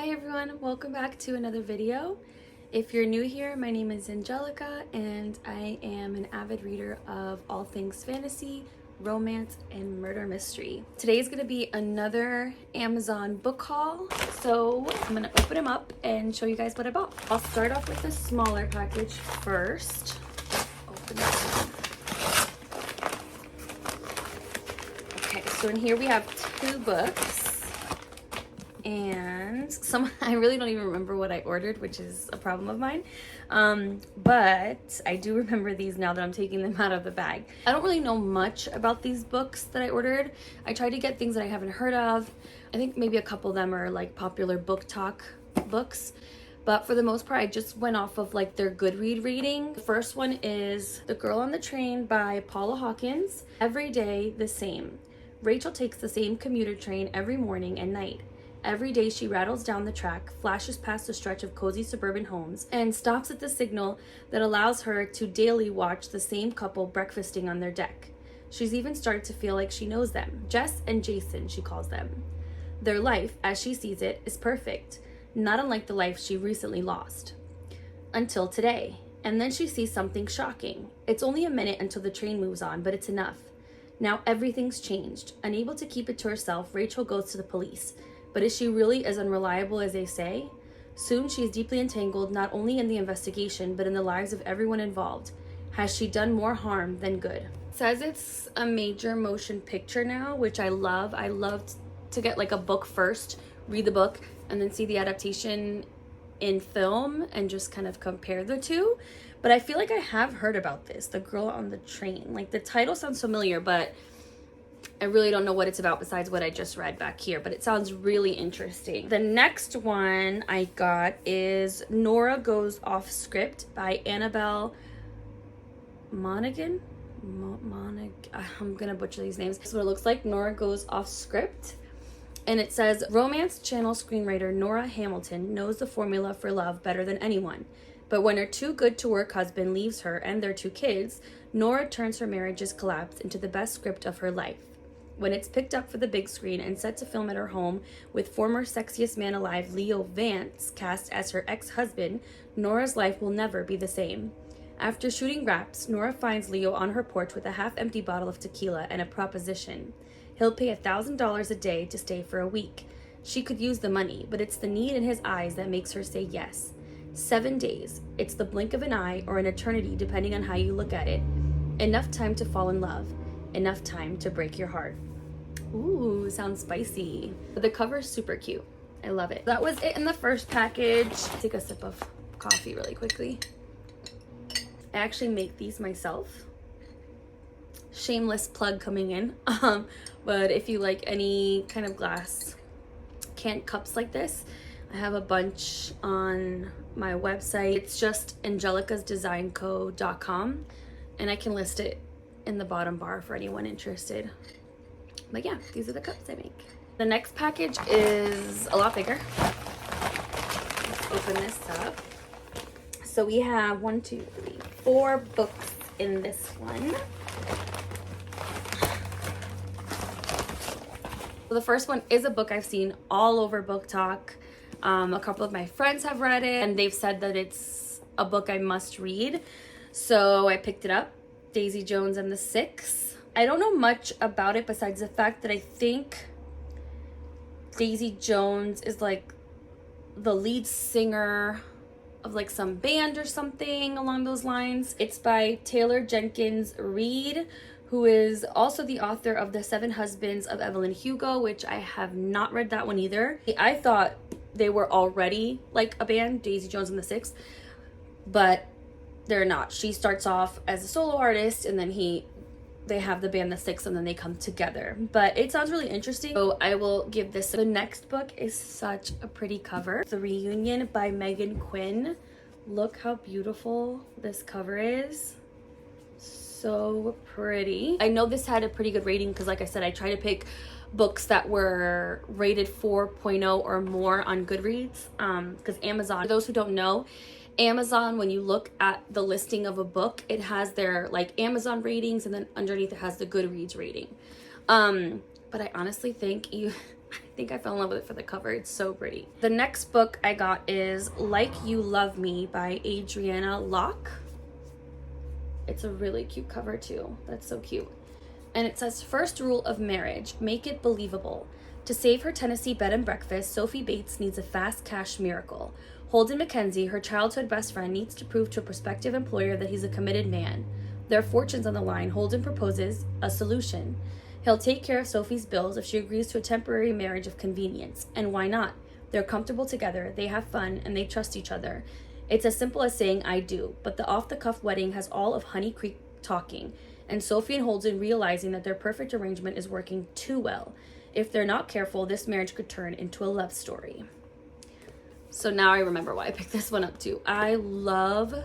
Hi everyone, welcome back to another video. If you're new here, my name is Angelica and I am an avid reader of all things fantasy, romance, and murder mystery. Today is going to be another Amazon book haul, so I'm going to open them up and show you guys what I bought. I'll start off with the smaller package first. Open it up. Okay, so in here we have 2 books. And I really don't even remember what I ordered, which is a problem of mine. But I do remember these now that I'm taking them out of the bag. I don't really know much about these books that I ordered. I tried to get things that I haven't heard of. I think maybe a couple of them are like popular book talk books. But for the most part, I just went off of like their Goodread rating. The first one is The Girl on the Train by Paula Hawkins. Every day the same. Rachel takes the same commuter train every morning and night. Every day she rattles down the track, flashes past a stretch of cozy suburban homes, and stops at the signal that allows her to daily watch the same couple breakfasting on their deck. She's even started to feel like she knows them. Jess and Jason, she calls them. Their life, as she sees it, is perfect, not unlike the life she recently lost. Until today. And then she sees something shocking. It's only a minute until the train moves on, but it's enough. Now everything's changed. Unable to keep it to herself, Rachel goes to the police. But is she really as unreliable as they say? Soon she is deeply entangled not only in the investigation, but in the lives of everyone involved. Has she done more harm than good? It says it's a major motion picture now, which I love. I love to get like a book first, read the book, and then see the adaptation in film and just kind of compare the two. But I feel like I have heard about this, The Girl on the Train. Like the title sounds familiar, but I really don't know what it's about besides what I just read back here, but it sounds really interesting. The next one I got is Nora Goes Off Script by Annabelle Monaghan. I'm gonna butcher these names. This is what it looks like. Nora Goes Off Script. And it says, Romance Channel screenwriter Nora Hamilton knows the formula for love better than anyone. But when her too-good-to-work husband leaves her and their 2 kids, Nora turns her marriage's collapse into the best script of her life. When it's picked up for the big screen and set to film at her home with former sexiest man alive Leo Vance cast as her ex-husband, Nora's life will never be the same. After shooting wraps, Nora finds Leo on her porch with a half-empty bottle of tequila and a proposition. He'll pay $1,000 a day to stay for a week. She could use the money, but it's the need in his eyes that makes her say yes. 7 days. It's the blink of an eye or an eternity depending on how you look at it. Enough time to fall in love. Enough time to break your heart. Ooh, sounds spicy. The cover is super cute. I love it. That was it in the first package. Take a sip of coffee really quickly. I actually make these myself. Shameless plug coming in. But if you like any kind of glass canned cups like this, I have a bunch on my website. It's just angelicasdesignco.com, and I can list it in the bottom bar for anyone interested. But yeah, these are the cups I make. The next package is a lot bigger. Let's open this up. So we have 4 books in this one. So the first one is a book I've seen all over Book Talk. A couple of my friends have read it and they've said that it's a book I must read. So I picked it up, Daisy Jones and the Six. I don't know much about it besides the fact that I think Daisy Jones is like the lead singer of like some band or something along those lines. It's by Taylor Jenkins Reid, who is also the author of The 7 Husbands of Evelyn Hugo, which I have not read that one either. I thought they were already like a band, Daisy Jones and the Six, but they're not. She starts off as a solo artist and then they have the band The Six and then they come together. But it sounds really interesting, so I will give this. The next book is such a pretty cover. The Reunion by Megan Quinn. Look how beautiful this cover is. So pretty. I know this had a pretty good rating because like I said, I try to pick books that were rated 4.0 or more on Goodreads, because Amazon, for those who don't know, Amazon, when you look at the listing of a book, it has their like Amazon ratings and then underneath it has the Goodreads rating. But I honestly think I think I fell in love with it for the cover. It's so pretty. The next book I got is Like You Love Me by Adriana Locke. It's a really cute cover too. That's so cute. And it says, first rule of marriage, make it believable. To save her Tennessee bed and breakfast, Sophie Bates needs a fast cash miracle. Holden Mackenzie, her childhood best friend, needs to prove to a prospective employer that he's a committed man. Their fortunes on the line, Holden proposes a solution. He'll take care of Sophie's bills if she agrees to a temporary marriage of convenience. And why not? They're comfortable together, they have fun, and they trust each other. It's as simple as saying, I do, but the off-the-cuff wedding has all of Honey Creek talking, and Sophie and Holden realizing that their perfect arrangement is working too well. If they're not careful, this marriage could turn into a love story. So now I remember why I picked this one up too. I love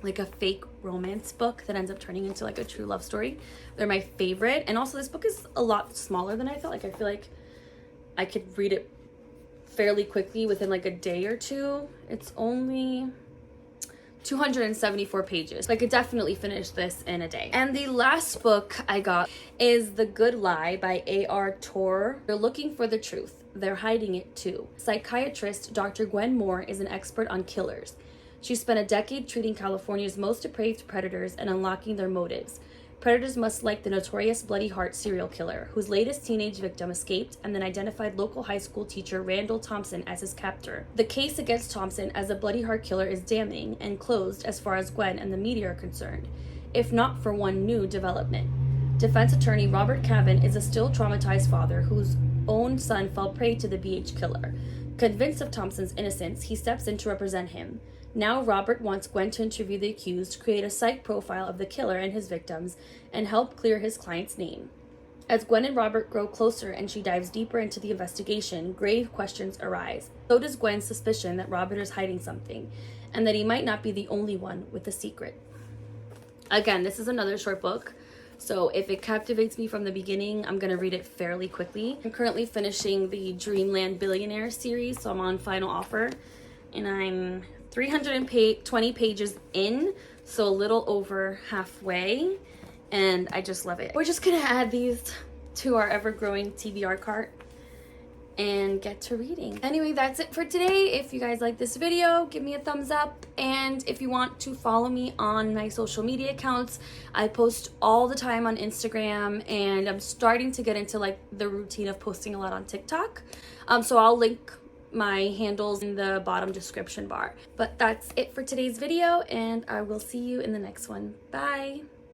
like a fake romance book that ends up turning into like a true love story. They're my favorite. And also this book is a lot smaller than I thought. Like I feel like I could read it fairly quickly within like a day or two. It's only 274 pages. I could definitely finish this in a day. And the last book I got is The Good Lie by A.R. Torr. They're looking for the truth. They're hiding it too. Psychiatrist Dr. Gwen Moore is an expert on killers. She spent a decade treating California's most depraved predators and unlocking their motives. Predators must like the notorious Bloody Heart serial killer, whose latest teenage victim escaped and then identified local high school teacher Randall Thompson as his captor. The case against Thompson as a Bloody Heart killer is damning and closed as far as Gwen and the media are concerned, if not for one new development. Defense attorney Robert Cavan is a still traumatized father whose own son fell prey to the BH killer. Convinced of Thompson's innocence, he steps in to represent him. Now Robert wants Gwen to interview the accused, create a psych profile of the killer and his victims, and help clear his client's name. As Gwen and Robert grow closer and she dives deeper into the investigation, grave questions arise. So does Gwen's suspicion that Robert is hiding something, and that he might not be the only one with a secret. Again, this is another short book, so if it captivates me from the beginning, I'm going to read it fairly quickly. I'm currently finishing the Dreamland Billionaire series, so I'm on final offer, and I'm 320 pages in, so a little over halfway, and I just love it. We're just gonna add these to our ever-growing TBR cart and get to reading. Anyway, that's it for today. If you guys like this video, give me a thumbs up, and if you want to follow me on my social media accounts, I post all the time on Instagram, and I'm starting to get into like the routine of posting a lot on TikTok, so I'll link my handles in the bottom description bar. But that's it for today's video, and I will see you in the next one. Bye.